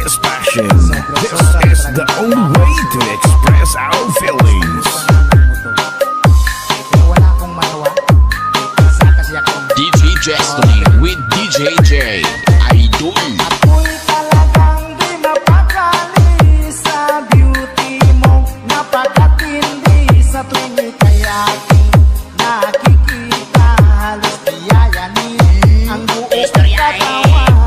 is passion. This is the only way to express our feelings. DJ Destiny with DJ J. Idol. Ako'y talagang di mapakali sa beauty mo. Napakatindi sa tuwing ika'y aking nakikita. Halos diyayanin ang buong katawan.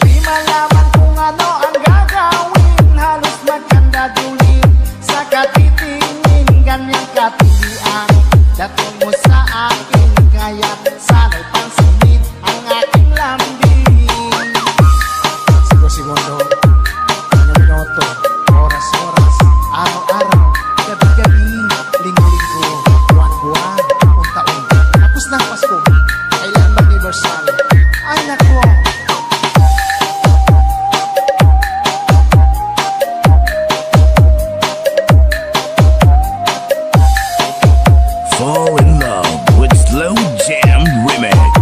Di malaman kung ano ang gagawin. Halos magkandadulin sa katitingin. Ganyang katilian dating mo sa akin. Kaya't sana'y pansinin ang aking lambing. Segundo, minuto, oras-oras, araw-araw, gabi-gabi, linggo-linggo, buwan-buwan, taon-taon. Tapos ng Pasko, kailan mag-anniversary? Ay nako! Fall in love with Slow Jam Remix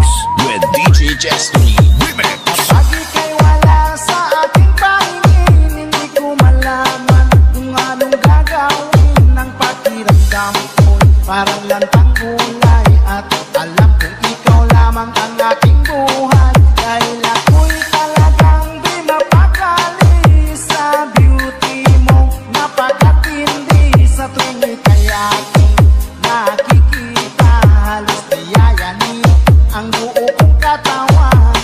with DJ Destiny Remix. Kapag ika'y wala sa aking pahingin, hindi ko malaman kung anong gagawin. Ang pakiramdam ko'y parang lantang gulay. At alam kong ikaw lamang ang aking buhay. Dahil ako'y talagang di mapakali sa beauty mo. Napakatindi sa tuwing ika'y aking nakikita. Halos diyayanin ang buo kong katawan.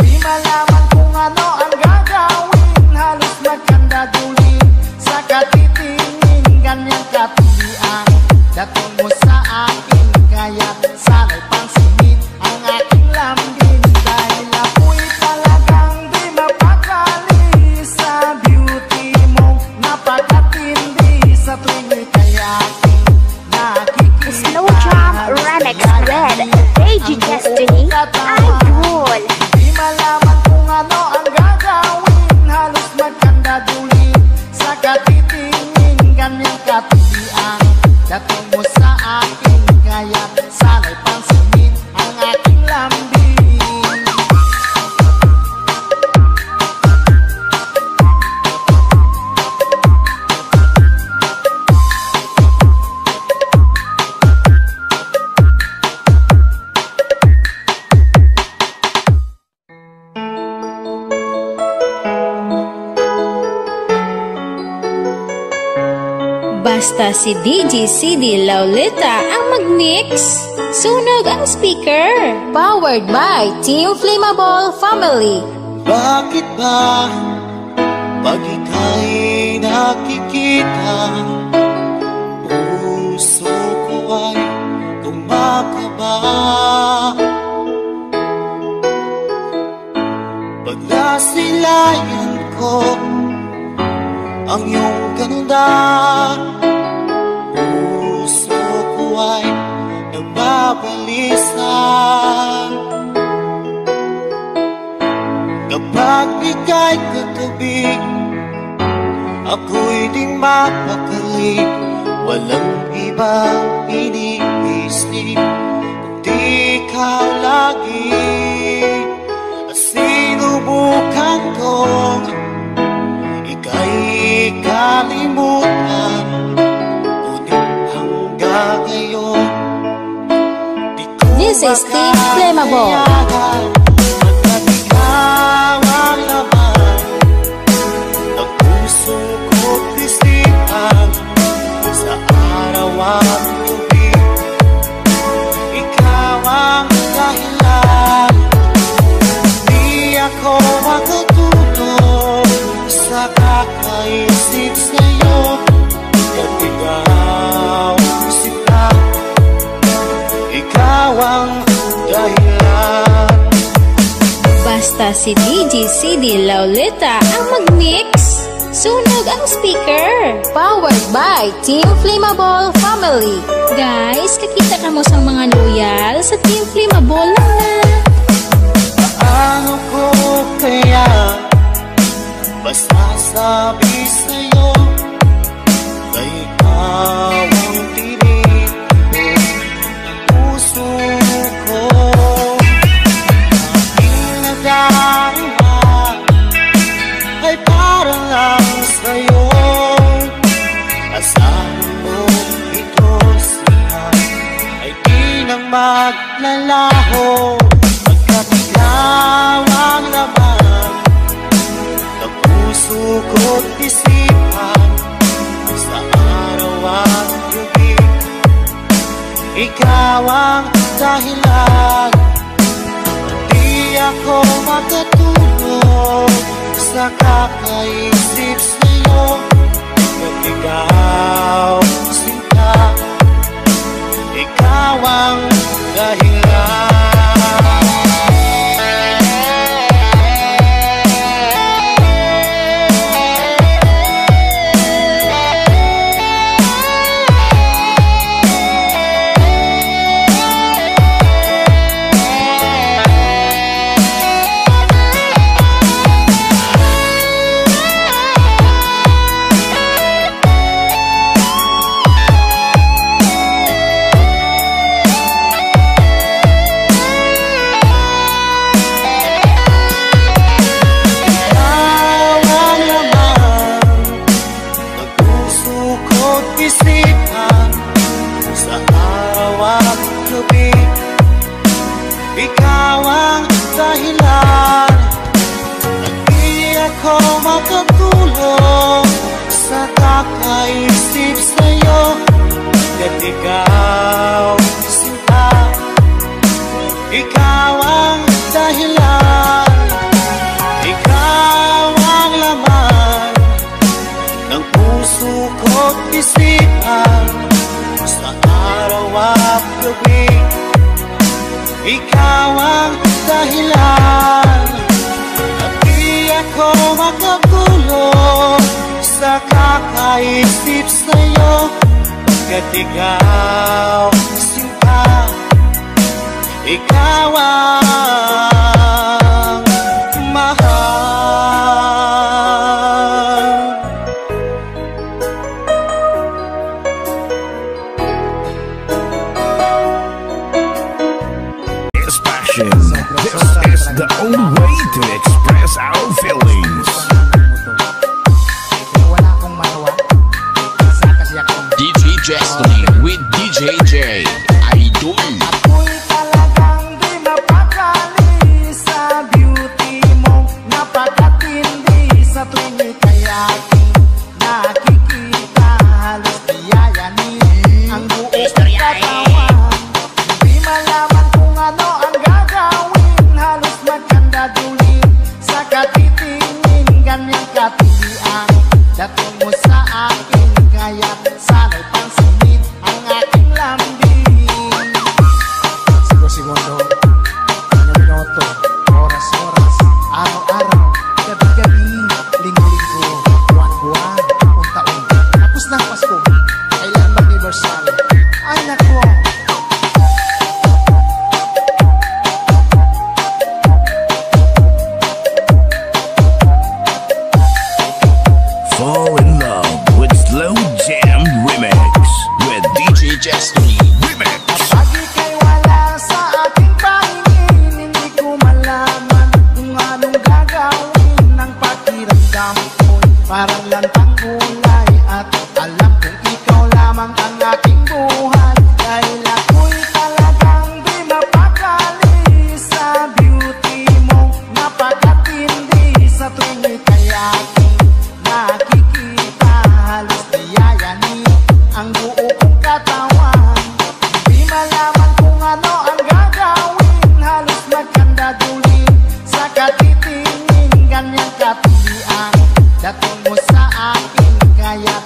Di malaman kung ano ang gagawin. Halos magkandadulin sa katitingin. Ganyang katilian dating mo sa akin. Kaya't sana'y pansinin ang aking lambing. Dahil ako'y talagang di mapakali sa beauty mo. Napakatindi sa tuwing ika'y aking nakikita. Slow Jam Remix with DJ Destiny Idol. Di malaman kung ano ang gagawin. Halos magkandadulin sa katitingin. Ganyang katilian dating mo sa akin. Kaya't sana'y pansinin ang aking lambing. Basta si DJ CD Laulita ang mag-mix. Sunog ang speaker. Powered by Team Flammable Family. Bakit ba pag ika'y nakikita, puso ko ay kumakaba? Pag nasilayan ko ang iyong ganda, puso ko ay nababalisa. Kapag ika'y katabi, ako'y di mapakali. Walang ibang iniisip kundi ikaw lagi. At sinubukan kong ika'y kalimutan, ngunit hanggang ngayon di ko This is Team Flammable. Pagkat ikaw ang laman ng puso ko't isipan, sa araw at gabi ikaw ang dahilan. Di ako makatulog sa kakaisip sa'yo. At ikaw sila, ikaw ang dahilan. Basta si DJ CD Laulita ang mag-mix. Sunog ang speaker. Powered by Team Flammable Family. Guys, kakita ka mo sa mga loyal sa Team Flammable na. Paano ko kaya masasabi sa'yo na ikaw ang tinig ng puso ko? Aking nadarama ay lang sa'yo. Asahan mo ito siya ay di nang maglalaho. Pagkat ikaw ang laman ng puso ko't isipan, sa araw at gabi ikaw ang dahilan. Di ako makatulog sa kakaisip sa'yo. At ikaw, sinta, ikaw ang dahilan. Ikaw ang dahilan. Di ako makatulog sa kakaisip sa'yo. At ikaw, sinta, ikaw ang dahilan. Ikaw ang laman ng puso ko't isipan, sa araw at gabi ikaw ang dahilan. At di ako makatulog sa kakaisip sa'yo. At ikaw, sinta, ikaw ang mahal. This is the only way to express our feelings. Wala akong magawa sa kasyakan. DJ Destiny with DJ J. Idol. Ako'y talagang di mapakali sa beauty mo. Napakatindi sa tuwing ika'y aking nakikita. Halos diyayanin ang buong katawan. Di malaman kung ano ang gagawin. Halos magkandadulin sa katitingin. Ganyang katilian dating mo sa akin. Kaya't sana'y pansinin ang aking lambing. Segundo, minuto, oras-oras, araw-araw, gabi-gabi, linggo-linggo, buwan-buwan, taon-taon. Tapos ng Pasko, kailan mag-anniversary? Ay nako! Fall in love with Slow Jam Remix with DJ Destiny. Remix. Kapag ika'y wala sa aking pahingin, hindi ko malaman kung anong gagawin ng pakiramdam ko'y parang lantang gulay. At alam kong ikaw lamang ang aking buhay. Dahil ako'y talagang di mapakali sa beauty mo. Napakatindi sa tuwing ika'y aking nakikita. Halos diyayanin ang buo kong katawan. Di malaman kung ano ang gagawin. Halos magkandadulin sa katitingin. Ganyang katilian dating mo sa akin. Kaya